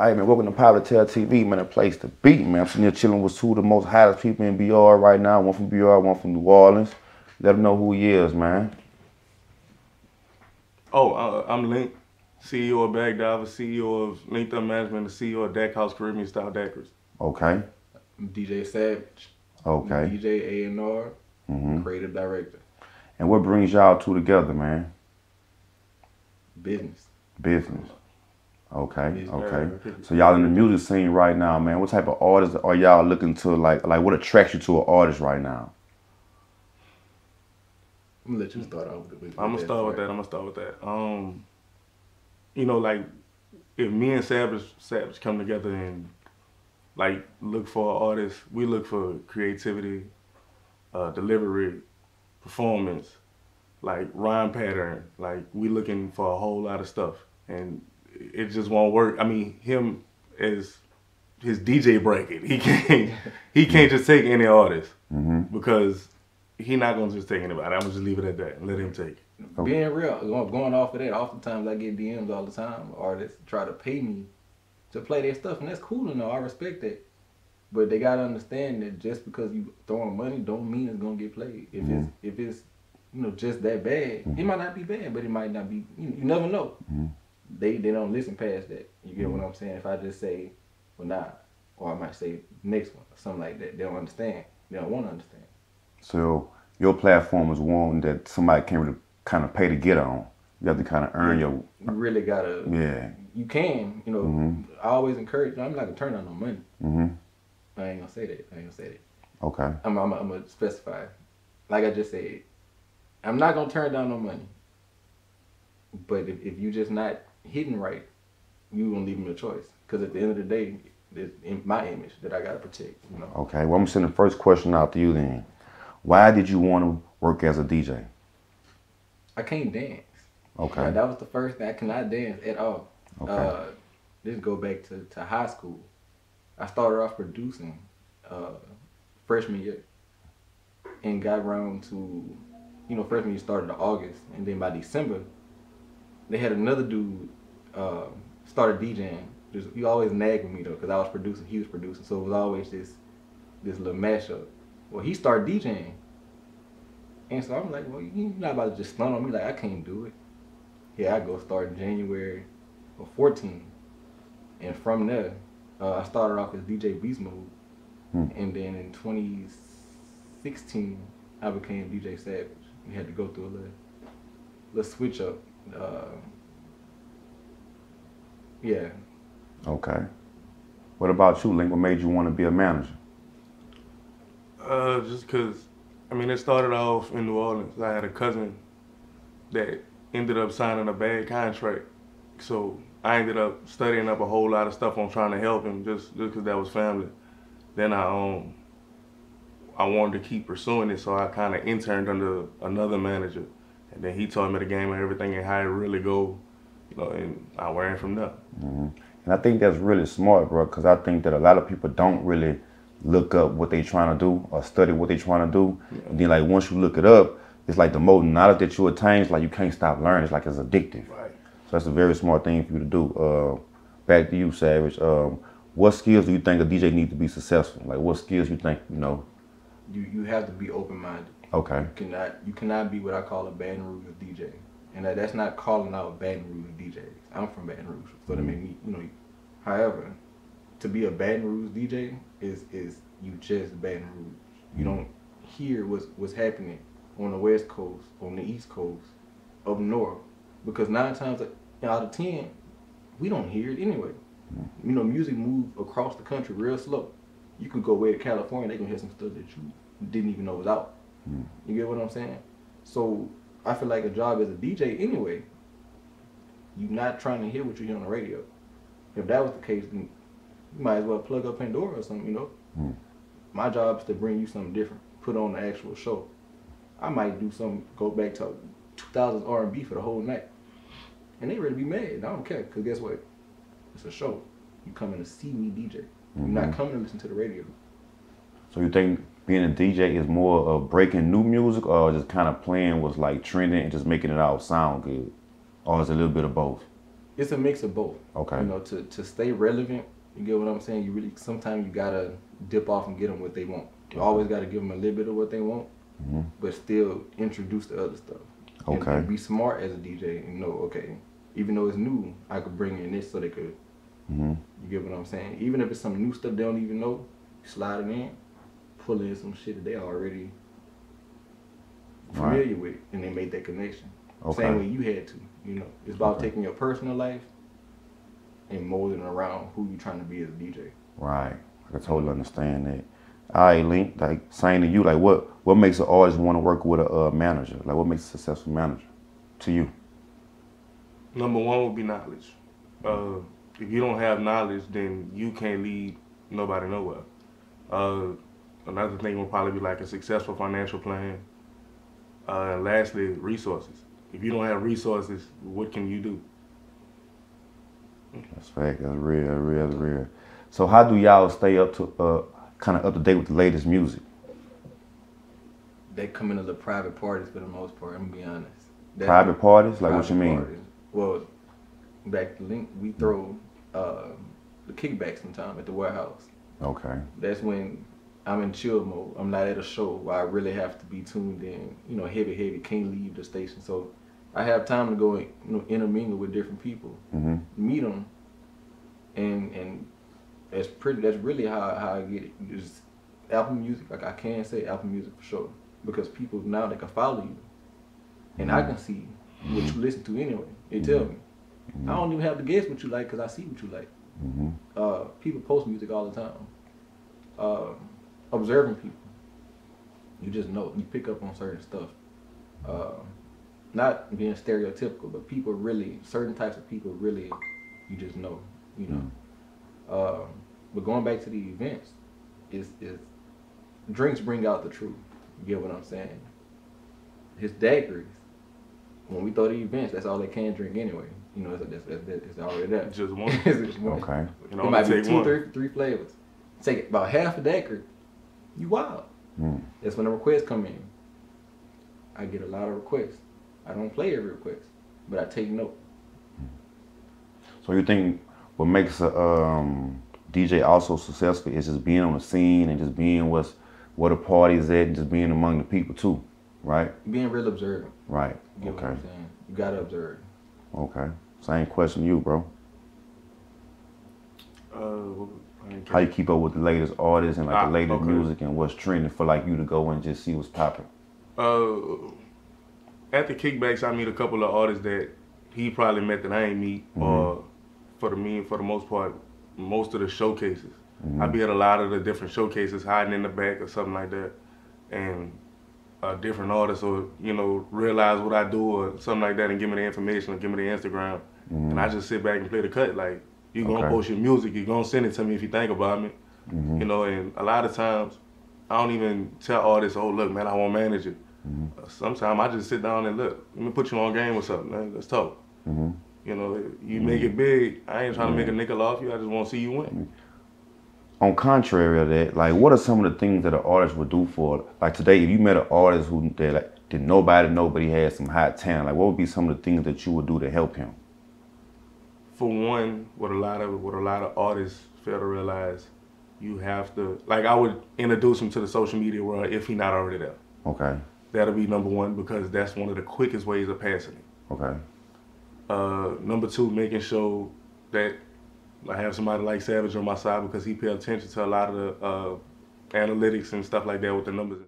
Hey man, welcome to Power Tare TV, man, a place to be, man. I'm sitting here chilling with two of the most hottest people in BR right now. One from BR, one from New Orleans. Let them know who he is, man. I'm Link, CEO of Bagdiver, CEO of Linked Up Management, and CEO of Deck House Caribbean Style Deckers. Okay. I'm DJ Savage. Okay. DJ A&R, creative director. And what brings y'all two together, man? Business. Business. Okay, Business. okay. So y'all in the music scene right now, man. What type of artists are y'all looking to, like what attracts you to an artist right now? I'm gonna let you start off with I'm gonna start with that. You know, like if me and Savage come together and like look for an artist, we look for creativity, delivery, performance, like rhyme pattern. Like we looking for a whole lot of stuff, and it just won't work. I mean, him as his DJ bracket, he can't just take any artist because he not gonna just take anybody. I'm gonna just leave it at that and let him take it. Being real, going off of that, oftentimes I get DMs all the time. Artists try to pay me to play their stuff, and that's cool and all. I respect that. But they gotta understand that just because you throwing money don't mean it's gonna get played. If it's you know just that bad, it might not be bad, but it might not be. You never know. They don't listen past that. You get what I'm saying? If I just say, well, nah, or I might say next one or something like that, they don't understand. They don't want to understand. So your platform is one that somebody can't really kind of pay to get on. You have to kind of earn your. You really gotta. Yeah. You can. You know. I always encourage. I'm not gonna turn down no money. I ain't gonna say that. Okay. I'm gonna specify. Like I just said, I'm not gonna turn down no money. But if you just not hitting right, you gonna leave them a choice. Because at the end of the day, it's my image that I gotta protect. You know. Okay. Well, I'm sending the first question out to you then. Why did you want to work as a DJ? I can't dance. Okay. That was the first thing. I cannot dance at all. Okay. This go back to high school. I started off producing freshman year and got around to, freshman year started in August, and then by December, they had another dude started DJing. He always nagged with me though, because I was producing, he was producing, so it was always this little mashup. Well, he started DJing, and so I'm like, well, you're not about to just stunt on me, like I can't do it. Yeah, I go start in January of 14, and from there, I started off as DJ Beast Mode, and then in 2016, I became DJ Savage. We had to go through a little switch up. Yeah. Okay. What about you, Link? What made you want to be a manager? Just because, it started off in New Orleans. I had a cousin that ended up signing a bad contract, so I ended up studying up a whole lot of stuff on trying to help him just because that was family. Then I wanted to keep pursuing it, so I kind of interned under another manager, and then he taught me the game and everything and how it really go, and I learned from there. And I think that's really smart, bro, because I think that a lot of people don't really look up what they trying to do or study what they trying to do. Yeah. And then like once you look it up, it's like the more knowledge that you attain, it's like you can't stop learning. It's like it's addictive. Right. So that's a very smart thing for you to do. Back to you, Savage. What skills do you think a DJ needs to be successful? Like what skills you think, You have to be open-minded. Okay. You cannot be what I call a Baton Rouge DJ. And that's not calling out Baton Rouge DJs. I'm from Baton Rouge, so that made me, However, to be a Baton Rouge DJ is you just Baton Rouge. You don't hear what's happening on the West Coast, on the East Coast, up north, because 9 times out of 10, we don't hear it anyway. Music moves across the country real slow. You could go way to California, they can hear some stuff that you didn't even know was out. You get what I'm saying? So I feel like a job as a DJ anyway, you're not trying to hear what you hear on the radio. If that was the case, then you might as well plug up Pandora or something, My job is to bring you something different, put on the actual show. I might do something, go back to 2000s R&B for the whole night. And they ready to be mad. I don't care, because guess what? It's a show. You coming to see me DJ. You're not coming to listen to the radio. So you think being a DJ is more of breaking new music or just kind of playing what's like trending and just making it all sound good? Or is it a little bit of both? It's a mix of both. Okay. You know, to stay relevant, you get what I'm saying? You really, sometimes you gotta dip off and get them what they want. You always gotta give them a little bit of what they want, but still introduce the other stuff. Okay. And be smart as a DJ and know, okay, even though it's new, I could bring in this so they could, you get what I'm saying? Even if it's some new stuff they don't even know, slide it in, pull in some shit that they already familiar with, and they made that connection. Okay. Same way you had to, you know. It's about taking your personal life and molding it around who you're trying to be as a DJ. Right. I can totally understand that. All right, Link, like, saying to you, like, what makes an artist want to work with a manager? Like, what makes a successful manager to you? Number one would be knowledge. If you don't have knowledge, then you can't lead nobody nowhere. Another thing will probably be like a successful financial plan. And lastly, resources. If you don't have resources, what can you do? That's fact. That's real. So how do y'all stay up to kind of up to date with the latest music? They come into the private parties for the most part, I'm gonna be honest. Private parties? Like, what you mean? Parties. Well, back to Link, we throw the kickback sometime at the warehouse. Okay. That's when I'm in chill mode. I'm not at a show where I really have to be tuned in, you know, heavy, can't leave the station. So I have time to go and, you know, intermingle with different people, meet them, and that's really how I get it. Just Apple Music, like I can say Apple Music for sure, because people now they can follow you, and I can see what you listen to anyway. They tell me. I don't even have to guess what you like because I see what you like. People post music all the time. Observing people, you just know, you pick up on certain stuff. Not being stereotypical, but people really, certain types of people really, you just know, you know. But going back to the events, is drinks bring out the truth. You get what I'm saying? His daiquiris, when we throw the events, that's all they can drink anyway. You know, it's already there. Just one. It's just one. Okay. You know, It might be take two, one. three flavors. Take about half a daiquiri. You wild. That's when the requests come in. I get a lot of requests. I don't play every request, but I take note. So you think what makes a DJ also successful is just being on the scene and just being where the party's at and just being among the people too, right? Being real observant. Right. You get what I'm saying? You gotta observe. Okay. Same question to you, bro. How you keep up with the latest artists and like the latest music and what's trending for like you to go and just see what's popping? At the kickbacks, I meet a couple of artists that he probably met that I ain't meet, or for the most part, most of the showcases. I be at a lot of the different showcases, hiding in the back or something like that, and a different artist or, you know, realize what I do or something like that and give me the information or give me the Instagram, and I just sit back and play the cut. Like, you gonna post your music, you gonna send it to me if you think about me, you know. And a lot of times, I don't even tell artists, oh look, man, I want to manage it. Sometimes I just sit down and look, let me put you on game or something, man. Let's talk. You know, you make it big. I ain't trying to make a nickel off you. I just want to see you win. On contrary of that, like, what are some of the things that an artist would do for, like today, if you met an artist who did nobody know but he had some hot talent, like what would be some of the things that you would do to help him? For one, what a lot of artists fail to realize, you have to, like, I would introduce him to the social media world if he's not already there. Okay. That'll be number one, because that's one of the quickest ways of passing it. Okay. Number two, making sure that I have somebody like Savage on my side, because he pay attention to a lot of the analytics and stuff like that with the numbers.